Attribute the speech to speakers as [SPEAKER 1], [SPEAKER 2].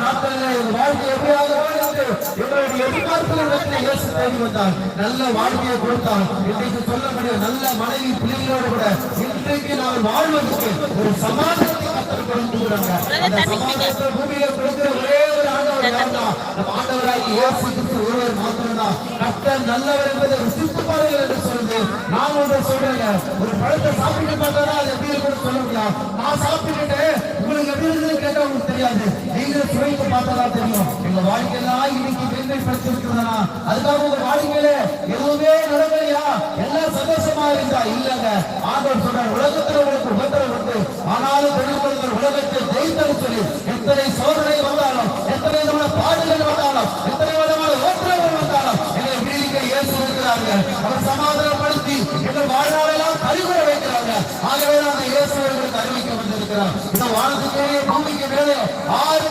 [SPEAKER 1] நாட்களில் வாழ்க்கை எப்படியாக வாழ்ந்து எங்களுடைய எதிர்பார்ப்புகள் இயேசு தேடி வந்தார். நல்ல வாழ்க்கையை கொடுத்தார். இன்றைக்கு சொல்ல முடியும் நல்ல மனைவி பிள்ளைகளோடு கூட இன்றைக்கு நாங்கள் வாழ்வதற்கு ஒரு சமாதானத்தை கத்தர் கொடுத்துக்கிறாங்க. அந்த சமாதானத்தை பூமியில கொடுக்கிற ஒரே ஒரு ஆண்டவராகி இயேசு கிறிஸ்து ஒருவர் மாத்திரம்தான். கர்த்தர் நல்லவர் என்பதை ருசித்து பாருங்கள் என்று சொல்லுது. நான் ஒன்று சொல்றேங்க, ஒரு பழத்தை சாப்பிட்டு பார்த்தாரா அது எப்படி இருக்குன்னு சொல்ல முடியும். நான் சாப்பிட்டுட்டு உங்களுக்கு எப்படி இருக்குன்னு கேட்டா உங்களுக்கு தெரியாது. நீங்க சுவைத்து பார்த்தாதான் தெரியும். எங்க வாழ்க்கையெல்லாம் இன்னைக்கு மேன்மைப்படுத்தி இருக்கிறதா? அதுக்காக உங்க வாழ்க்கையில எதுவுமே நடக்கலையா? எல்லாம் சந்தோஷமா இருந்தா இல்லங்க. ஆண்டவர் சொல்றார், உலகத்துல உங்களுக்கு உபத்திரம் உண்டு, ஆனாலும் பெருமக்கள் உலகத்தை ஜெயித்தது சொல்லி எத்தனை சோதனை வந்தாலும், எத்தனை விதமான பாடுகள் வந்தாலும், எத்தனை விதமான ஓட்டங்கள் வந்தாலும் எங்களை வீழிக்க இயேசு இருக்கிறாங்க. அவர் சமாதானப்படுத்தி எங்கள் வாழ்நாளெல்லாம் கழிவுற வைக்கிறாங்க. ஆகவே அந்த இயேசு அவர்களுக்கு அறிவிக்க வந்திருக்கிறார். இந்த வானத்துக்கே பூமிக்கு மேலே 6